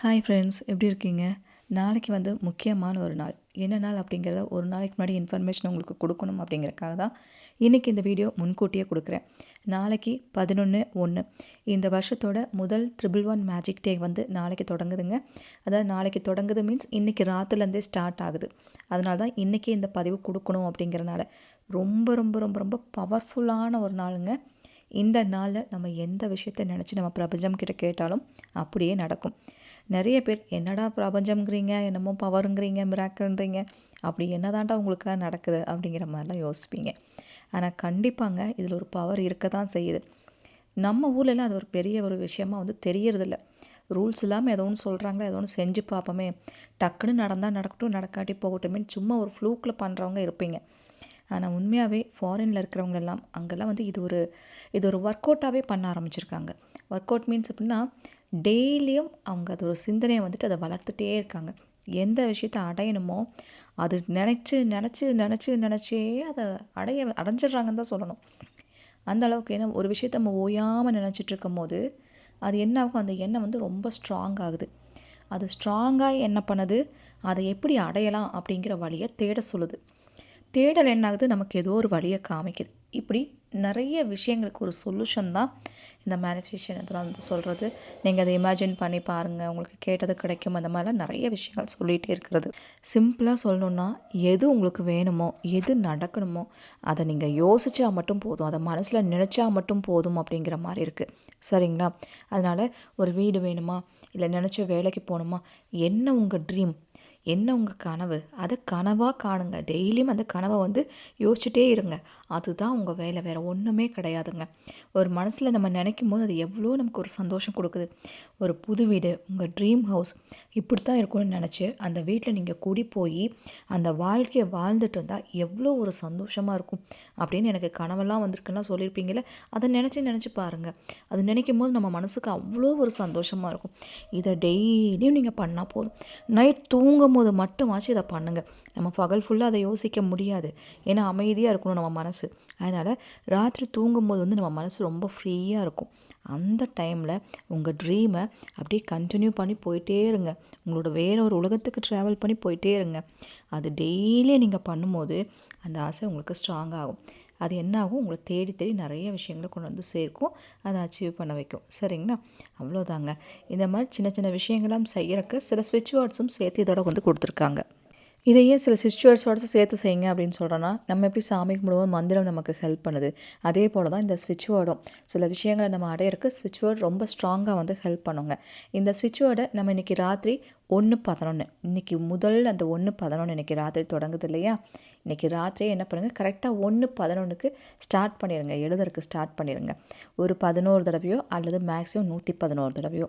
Hi friends, எப்படி இருக்கீங்க? நாளைக்கு வந்து முக்கியமான ஒரு நாள். என்ன நாள் அப்படிங்கிறத ஒரு நாளைக்கு முன்னாடி இன்ஃபர்மேஷன் உங்களுக்கு கொடுக்கணும் அப்படிங்கிறக்காக தான் இன்றைக்கி இந்த வீடியோ முன்கூட்டியே கொடுக்குறேன். நாளைக்கு 11/1 இந்த வருஷத்தோட முதல் 111 மேஜிக் டே வந்து நாளைக்கு தொடங்குதுங்க. அதாவது நாளைக்கு தொடங்குது மீன்ஸ் இன்றைக்கி ராத்திரிலேருந்தே ஸ்டார்ட் ஆகுது. அதனால தான் இன்றைக்கி இந்த பதிவு கொடுக்கணும் அப்படிங்கிறனால ரொம்ப ரொம்ப ரொம்ப ரொம்ப பவர்ஃபுல்லான ஒரு நாளுங்க. இந்த நாளில் நம்ம எந்த விஷயத்தை நினச்சி நம்ம பிரபஞ்சம் கிட்ட கேட்டாலும் அப்படியே நடக்கும். நிறைய பேர் என்னடா பிரபஞ்சம்ங்கிறீங்க, என்னமோ பவருங்கிறீங்க, மிராக்கல்ன்றீங்க, அப்படி என்னதான்டா உங்களுக்காக நடக்குது அப்படிங்கிற மாதிரிலாம் யோசிப்பீங்க. ஆனால் கண்டிப்பாங்க இதில் ஒரு பவர் இருக்க தான் செய்யுது. நம்ம ஊர்லலாம் அது ஒரு பெரிய ஒரு விஷயமா வந்து தெரியறதில்ல. ரூல்ஸ் இல்லாமல் ஏதோ ஒன்று சொல்கிறாங்களா, ஏதோ ஒன்று செஞ்சு பார்ப்போமே, டக்குன்னு நடந்தால் நடக்கட்டும், நடக்காட்டி போகட்டுமே, சும்மா ஒரு ஃப்ளூக்கில் பண்ணுறவங்க இருப்பீங்க. ஆனால் உண்மையாகவே ஃபாரினில் இருக்கிறவங்களெல்லாம் அங்கெல்லாம் வந்து இது ஒரு ஒர்க் அவுட்டாகவே பண்ண ஆரம்பிச்சிருக்காங்க. ஒர்க் அவுட் மீன்ஸ் எப்படின்னா, டெய்லியும் அவங்க அது ஒரு சிந்தனையை வந்துட்டு அதை வளர்த்துட்டே இருக்காங்க. எந்த விஷயத்தை அடையணுமோ அது நினச்சி நினச்சி நினச்சி நினச்சே அதை அடைஞ்சிடுறாங்கன்னு தான் சொல்லணும். அந்த அளவுக்கு. ஏன்னா ஒரு விஷயத்தை நம்ம ஓயாமல் நினச்சிட்டு இருக்கும் போது அது என்ன ஆகும், அந்த எண்ணம் வந்து ரொம்ப ஸ்ட்ராங் ஆகுது. அது ஸ்ட்ராங்காக என்ன பண்ணுது, அதை எப்படி அடையலாம் அப்படிங்கிற வழியை தேட சொல்லுது. தேடல் என்ன ஆகுது, நமக்கு ஏதோ ஒரு வழியை காமிக்குது. இப்படி நிறைய விஷயங்களுக்கு ஒரு சொல்யூஷன் தான் இந்த மேனிஃபெஸ்டேஷன் இதெல்லாம் வந்து சொல்கிறது. நீங்கள் அதை இமேஜின் பண்ணி பாருங்கள், உங்களுக்கு கேட்டது கிடைக்கும். அந்த மாதிரிலாம் நிறைய விஷயங்கள் சொல்லிகிட்டே இருக்கிறது. சிம்பிளாக சொல்லணுன்னா, எது உங்களுக்கு வேணுமோ, எது நடக்கணுமோ அதை நீங்கள் யோசித்தா மட்டும் போதும், அதை மனசில் நினச்சா மட்டும் போதும் அப்படிங்கிற மாதிரி இருக்குது. சரிங்களா? அதனால் ஒரு வீடு வேணுமா, இல்லை நினச்ச வேலைக்கு போகணுமா, என்ன உங்கள் ட்ரீம், என்ன உங்கள் கனவு, அதை கனவாக காணுங்க. டெய்லியும் அந்த கனவை வந்து யோசிச்சுட்டே இருங்க. அதுதான் உங்கள் வேலை, வேறு ஒன்றுமே கிடையாதுங்க. ஒரு மனசில் நம்ம நினைக்கும் போது அது எவ்வளோ நமக்கு ஒரு சந்தோஷம் கொடுக்குது. ஒரு புது வீடு, உங்கள் ட்ரீம் ஹவுஸ் இப்படி தான் இருக்கும்னு நினச்சி அந்த வீட்டில் நீங்கள் குடி போய் அந்த வாழ்க்கையை வாழ்ந்துட்டு இருந்தால் எவ்வளோ ஒரு சந்தோஷமாக இருக்கும் அப்படின்னு எனக்கு கனவெல்லாம் வந்திருக்குன்னா சொல்லியிருப்பீங்களே, அதை நினச்சி பாருங்கள். அது நினைக்கும் போது நம்ம மனசுக்கு அவ்வளோ ஒரு சந்தோஷமாக இருக்கும். இதை டெய்லியும் நீங்கள் பண்ணால் போதும். நைட் தூங்கும் போது மட்டுமாச்சு இதை பண்ணுங்கள். நம்ம பகல் ஃபுல்லாக அதை யோசிக்க முடியாது. ஏன்னா அமைதியாக இருக்கணும் நம்ம மனசு. அதனால் ராத்திரி தூங்கும்போது வந்து நம்ம மனசு ரொம்ப ஃப்ரீயாக இருக்கும். அந்த டைமில் உங்கள் ட்ரீமை அப்படியே கண்டினியூ பண்ணி போயிட்டே இருங்க. உங்களோட வேற ஒரு உலகத்துக்கு ட்ராவல் பண்ணி போயிட்டே இருங்க. அது டெய்லியும் நீங்கள் பண்ணும்போது அந்த ஆசை உங்களுக்கு ஸ்ட்ராங் ஆகும். அது என்ன ஆகும், உங்களை தேடி தேடி நிறைய விஷயங்களை கொண்டு வந்து சேர்க்கும். அதை அச்சீவ் பண்ண வைக்கும். சரிங்களா? அவ்வளோதாங்க. இந்த மாதிரி சின்ன சின்ன விஷயங்கள்லாம் செய்யறதுக்கு சில ஸ்விட்ச் வேர்ட்ஸும் சேர்த்து இதோட வந்து கொடுத்துருக்காங்க. இதையே சில ஸ்விட்ச் வேர்ட்ஸோட சேர்த்து செய்யுங்க அப்படின்னு சொல்கிறோன்னா, நம்ம எப்படி சாமி கும்பிடுவோம், மந்திரம் நமக்கு ஹெல்ப் பண்ணுது. அதே போல் தான் இந்த ஸ்விட்ச் வேர்டும் சில விஷயங்களை நம்ம அடையிறதுக்கு ஸ்விட்ச் வேர்ட் ரொம்ப ஸ்ட்ராங்காக வந்து ஹெல்ப் பண்ணுங்க. இந்த ஸ்விட்ச் வேர்டை நம்ம இன்றைக்கி ராத்திரி 1:11 இன்றைக்கி முதல் அந்த 1:11 இன்றைக்கி ராத்திரி தொடங்குது இல்லையா? இன்றைக்கி ராத்திரியே என்ன பண்ணுங்கள், கரெக்டாக 1:11க்கு ஸ்டார்ட் பண்ணிடுங்க. எழுதுறதுக்கு ஸ்டார்ட் பண்ணிடுங்க. ஒரு 11 தடவையோ அல்லது மேக்ஸிமம் 111 தடவையோ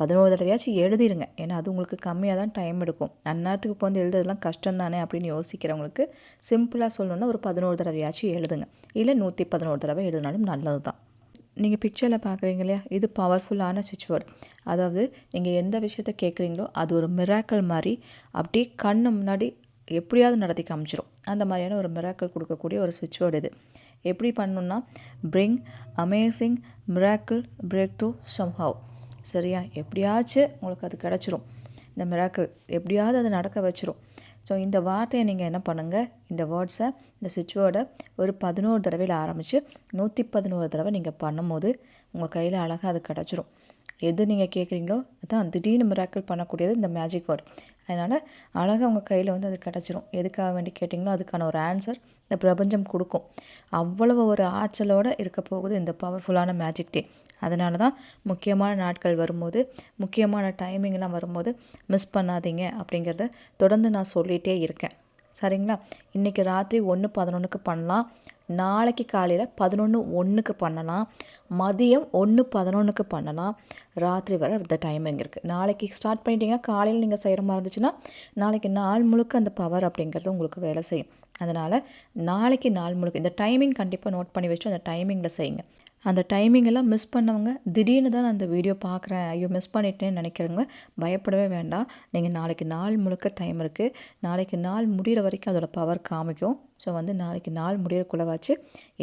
11 தடவையாச்சும் எழுதிடுங்க. ஏன்னா அது உங்களுக்கு கம்மியாக தான் டைம் எடுக்கும். அந்நேரத்துக்கு உட்காந்து எழுதுறதுலாம் கஷ்டம் தானே அப்படின்னு யோசிக்கிறவங்களுக்கு சிம்பிளாக சொல்லணுன்னா ஒரு 11 தடவையாச்சும் எழுதுங்க. இல்லை 111 தடவை எழுதினாலும் நல்லது தான். நீங்கள் பிக்சரில் பார்க்குறீங்க இல்லையா, இது பவர்ஃபுல்லான ஸ்விட்ச் வேர்ட். அதாவது நீங்கள் எந்த விஷயத்த கேட்குறீங்களோ அது ஒரு மிராக்கல் மாதிரி அப்படியே கண்ணு முன்னாடி எப்படியாவது நடத்தி காமிச்சிரும். அந்த மாதிரியான ஒரு மிராக்கல் கொடுக்கக்கூடிய ஒரு ஸ்விட்ச் வேர்டு இது. எப்படி பண்ணணுன்னா, bring amazing miracle break through somehow. சரியா? எப்படியாச்சும் உங்களுக்கு அது கிடச்சிரும். இந்த மிராக்கிள் எப்படியாவது அதை நடக்க வச்சிரும். ஸோ இந்த வார்த்தையை நீங்கள் என்ன பண்ணுங்கள், இந்த வேர்ட்ஸை, இந்த ஸ்விட்ச் வேர்டை ஒரு 11 தடவையில் ஆரம்பித்து 111 தடவை நீங்கள் பண்ணும்போது உங்கள் கையில் அழகாக அது கிடச்சிரும். எது நீங்கள் கேட்குறீங்களோ அதான் திடீர்னு மிராக்கிள் பண்ணக்கூடியது இந்த மேஜிக் வேர்ட். அதனால் அழகாக உங்கள் கையில் வந்து அது கிடச்சிரும். எதுக்காக வேண்டி கேட்டிங்களோ அதுக்கான ஒரு ஆன்சர் இந்த பிரபஞ்சம் கொடுக்கும். அவ்வளவு ஒரு ஆற்றலோடு இருக்க போகுது இந்த பவர்ஃபுல்லான மேஜிக் டே. அதனால தான் முக்கியமான நாட்கள் வரும்போது, முக்கியமான டைமிங்லாம் வரும்போது மிஸ் பண்ணாதீங்க அப்படிங்கிறத தொடர்ந்து நான் சொல்லிகிட்டே இருக்கேன். சரிங்களா? இன்றைக்கி ராத்திரி 1:11க்கு பண்ணலாம், நாளைக்கு காலையில் 11:01க்கு பண்ணலாம், மதியம் 1:11க்கு பண்ணலாம், ராத்திரி வர இந்த டைமிங் இருக்குது. நாளைக்கு ஸ்டார்ட் பண்ணிட்டீங்கன்னா காலையில் நீங்கள் செய்கிற மாதிரி இருந்துச்சுன்னா நாளைக்கு நாள் முழுக்க அந்த பவர் அப்படிங்கிறது உங்களுக்கு வேலை செய்யும். அதனால் நாளைக்கு நாள் முழுக்க இந்த டைமிங் கண்டிப்பாக நோட் பண்ணி வச்சு அந்த டைமிங்கில் செய்யுங்க. அந்த டைமிங்கெல்லாம் மிஸ் பண்ணவங்க திடீர்னு தான் நான் அந்த வீடியோ பார்க்குறேன், ஐயோ மிஸ் பண்ணிட்டேன்னு நினைக்கிறவங்க பயப்படவே வேண்டாம். நீங்கள் நாளைக்கு நாள் முழுக்க டைம் இருக்குது. நாளைக்கு நாள் முடிகிற வரைக்கும் அதோட பவர் காமிக்கும். ஸோ வந்து நாளைக்கு நாள் முடியறக்குள்ளவாச்சு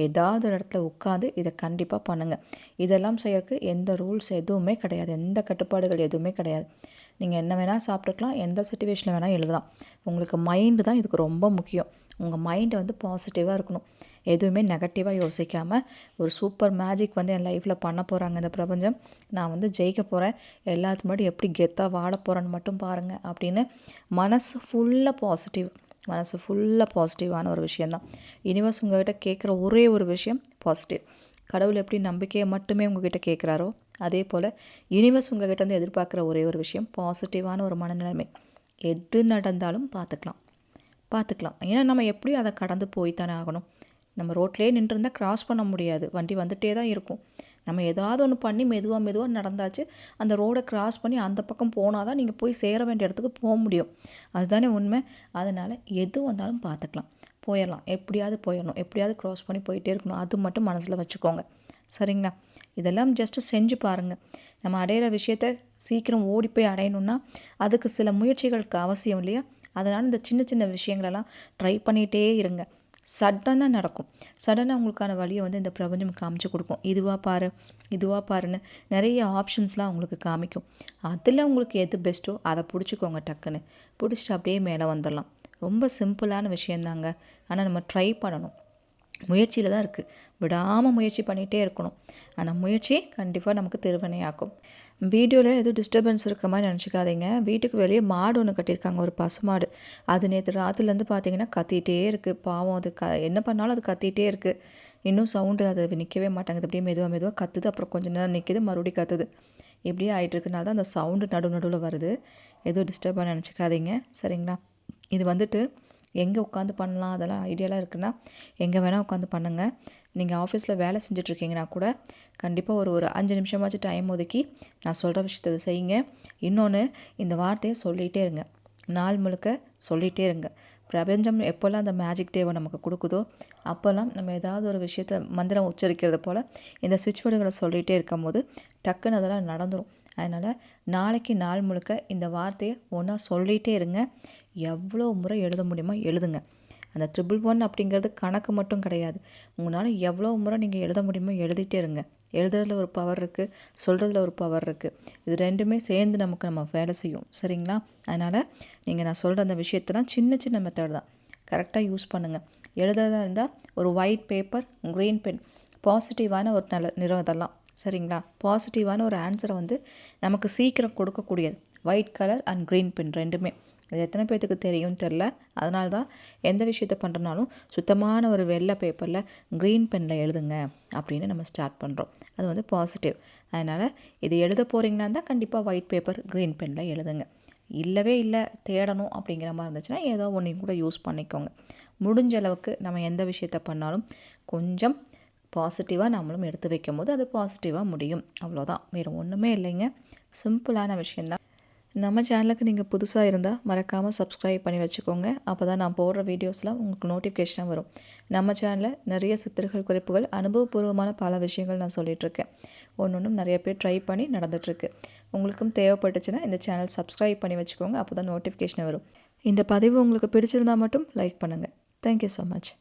ஏதாவது ஒரு இடத்துல உட்காந்து இதை கண்டிப்பாக பண்ணுங்கள். இதெல்லாம் செய்யறதுக்கு எந்த ரூல்ஸ் எதுவுமே கிடையாது, எந்த கட்டுப்பாடுகள் எதுவுமே கிடையாது. நீங்கள் என்ன வேணால் சாப்பிட்டுக்கலாம், எந்த சிச்சுவேஷனில் வேணால் எழுதலாம். உங்களுக்கு மைண்டு தான் இதுக்கு ரொம்ப முக்கியம். உங்கள் மைண்டு வந்து பாசிட்டிவாக இருக்கணும், எதுவுமே நெகட்டிவாக யோசிக்காமல் ஒரு சூப்பர் மேஜிக் வந்து என் லைஃப்பில் பண்ண போகிறாங்க இந்த பிரபஞ்சம், நான் வந்து ஜெயிக்க போகிறேன், எல்லாத்துக்கு முன்னாடி எப்படி கெத்தாக வாழ போகிறேன்னு மட்டும் பாருங்கள் அப்படின்னு மனசு ஃபுல்லாக பாசிட்டிவான ஒரு விஷயந்தான். யூனிவர்ஸ் உங்கள்கிட்ட கேட்குற ஒரே ஒரு விஷயம் பாசிட்டிவ். கடவுள் எப்படி நம்பிக்கையை மட்டுமே உங்ககிட்ட கேட்குறாரோ அதே போல் யூனிவர்ஸ் உங்கள்கிட்ட வந்து எதிர்பார்க்குற ஒரே ஒரு விஷயம் பாசிட்டிவான ஒரு மனநிலைமை. எது நடந்தாலும் பார்த்துக்கலாம். ஏன்னா நம்ம எப்படியும் அதை கடந்து போய் தானே ஆகணும். நம்ம ரோட்லேயே நின்றுருந்தால் கிராஸ் பண்ண முடியாது, வண்டி வந்துகிட்டே தான் இருக்கும். நம்ம ஏதாவது ஒன்று பண்ணி மெதுவாக நடந்தாச்சு அந்த ரோடை கிராஸ் பண்ணி அந்த பக்கம் போனால் தான் நீங்கள் போய் சேர வேண்டிய இடத்துக்கு போக முடியும். அதுதானே உண்மை. அதனால் எது வந்தாலும் பார்த்துக்கலாம், போயிடலாம், எப்படியாவது போயிடணும், எப்படியாவது க்ராஸ் பண்ணி போயிட்டே இருக்கணும், அது மட்டும் மனசில் வச்சுக்கோங்க. சரிங்களா? இதெல்லாம் ஜஸ்ட்டு செஞ்சு பாருங்கள். நம்ம அடையிற விஷயத்த சீக்கிரம் ஓடி போய் அடையணுன்னா அதுக்கு சில முயற்சிகளுக்கு அவசியம் இல்லையா? அதனால் இந்த சின்ன சின்ன விஷயங்களெல்லாம் ட்ரை பண்ணிகிட்டே இருங்க. சடனாக நடக்கும். சடனாக உங்களுக்கான வழியை வந்து இந்த பிரபஞ்சம் காமிச்சு கொடுக்கும். இதுவாக பாருன்னு நிறைய ஆப்ஷன்ஸ்லாம் உங்களுக்கு காமிக்கும். அதில் உங்களுக்கு எது பெஸ்ட்டோ அதை பிடிச்சிக்கோங்க. டக்குன்னு பிடிச்சிட்டு அப்படியே மேலே வந்துடலாம். ரொம்ப சிம்பிளான விஷயந்தாங்க. ஆனால் நம்ம ட்ரை பண்ணணும். முயற்சியில் தான் இருக்குது. விடாமல் முயற்சி பண்ணிகிட்டே இருக்கணும். அந்த முயற்சி கண்டிப்பாக நமக்கு திருவினையாக்கும். வீடியோவில் எதுவும் டிஸ்டர்பன்ஸ் இருக்க மாதிரி நினச்சிக்காதீங்க. வீட்டுக்கு வெளியே மாடு ஒன்று கட்டியிருக்காங்க, ஒரு பசுமாடு. அது நேற்று ராத்திரிலேருந்து பார்த்தீங்கன்னா கத்திகிட்டே இருக்குது. பாவம், அது என்ன பண்ணாலும் அது கத்திகிட்டே இருக்குது. இன்னும் சவுண்டு அது நிற்கவே மாட்டாங்குது. அப்படியே மெதுவாக கத்துது, அப்புறம் கொஞ்சம் நேரம் நிற்கிது, மறுபடியும் கத்துது. இப்படியே ஆகிட்டுருக்குனால தான் அந்த சவுண்டு நடுவில் வருது. எதுவும் டிஸ்டர்பாக நினச்சிக்காதீங்க. சரிங்களா? இது வந்துட்டு எங்கே உட்காந்து பண்ணலாம் அதெல்லாம் ஐடியாலாம் இருக்குன்னா எங்கே வேணால் உட்காந்து பண்ணுங்கள். நீங்கள் ஆஃபீஸில் வேலை செஞ்சிட்ருக்கீங்கன்னா கூட கண்டிப்பாக ஒரு 5 நிமிஷமாச்சும் டைம் ஒதுக்கி நான் சொல்கிற விஷயத்தை செய்யுங்க. இன்னொன்று, இந்த வார்த்தையை சொல்லிகிட்டே இருங்க, நாள் முழுக்க சொல்லிகிட்டே இருங்க. பிரபஞ்சம் எப்போல்லாம் அந்த மேஜிக் டேவை நமக்கு கொடுக்குதோ அப்போல்லாம் நம்ம ஏதாவது ஒரு விஷயத்தை மந்திரம் உச்சரிக்கிறது போல் இந்த ஸ்விட்ச் வேர்டுகளை சொல்லிகிட்டே இருக்கும் போது டக்குன்னு அதெல்லாம் நடந்துடும். அதனால் நாளைக்கு நாள் முழுக்க இந்த வார்த்தையை ஒன்றா சொல்லிகிட்டே இருங்க. எவ்வளோ முறை எழுத முடியுமோ எழுதுங்க. அந்த 111 அப்படிங்கிறது கணக்கு மட்டும் கிடையாது. உங்களால் எவ்வளோ முறை நீங்கள் எழுத முடியுமோ எழுதிட்டே இருங்க. எழுதுறதுல ஒரு பவர் இருக்குது, சொல்கிறதுல ஒரு பவர் இருக்குது. இது ரெண்டுமே சேர்ந்து நம்ம வேலை செய்யும். சரிங்களா? அதனால் நான் சொல்கிற அந்த விஷயத்தெல்லாம் சின்ன சின்ன மெத்தட் தான், கரெக்டாக யூஸ் பண்ணுங்கள். எழுதுறதா இருந்தால் ஒரு ஒயிட் பேப்பர், க்ரீன் பென், பாசிட்டிவான ஒரு நல்ல நிறம் இதெல்லாம். சரிங்களா? பாசிட்டிவான ஒரு ஆன்சரை வந்து நமக்கு சீக்கிரம் கொடுக்கக்கூடியது white colour and green pen ரெண்டுமே. அது எத்தனை பேர்த்துக்கு தெரியும்னு தெரில. அதனால தான் எந்த விஷயத்தை பண்ணுறனாலும் சுத்தமான ஒரு வெள்ளை பேப்பரில் க்ரீன் பெனில் எழுதுங்க அப்படின்னு நம்ம ஸ்டார்ட் பண்ணுறோம். அது வந்து பாசிட்டிவ். அதனால் இது எழுத போகிறீங்கன்னா தான் கண்டிப்பாக ஒயிட் பேப்பர் க்ரீன் பெனில் எழுதுங்க. இல்லை தேடணும் அப்படிங்கிற மாதிரி இருந்துச்சுன்னா ஏதோ ஒன்றையும் கூட யூஸ் பண்ணிக்கோங்க. முடிஞ்ச அளவுக்கு நம்ம எந்த விஷயத்தை பண்ணாலும் கொஞ்சம் பாசிட்டிவாக நம்மளும் எடுத்து வைக்கும் போது அது பாசிட்டிவாக முடியும். அவ்வளோதான், வேறு ஒன்றுமே இல்லைங்க. சிம்பிளான விஷயந்தான். நம்ம சேனலுக்கு நீங்கள் புதுசாக இருந்தால் மறக்காமல் சப்ஸ்கிரைப் பண்ணி வச்சுக்கோங்க. அப்போ தான் நான் போடுற வீடியோஸ்லாம் உங்களுக்கு நோட்டிஃபிகேஷனாக வரும். நம்ம சேனலில் நிறைய சித்திரங்கள், குறிப்புகள், அனுபவபூர்வமான பல விஷயங்கள் நான் சொல்லிகிட்ருக்கேன். ஒன்றும் நிறைய பேர் ட்ரை பண்ணி நடந்துகிட்ருக்கு. உங்களுக்கும் தேவைப்பட்டுச்சுன்னா இந்த சேனல் சப்ஸ்கிரைப் பண்ணி வச்சுக்கோங்க. அப்போ தான் நோட்டிஃபிகேஷன் வரும். இந்த பதிவு உங்களுக்கு பிடிச்சிருந்தால் மட்டும் லைக் பண்ணுங்கள். Thank you so much.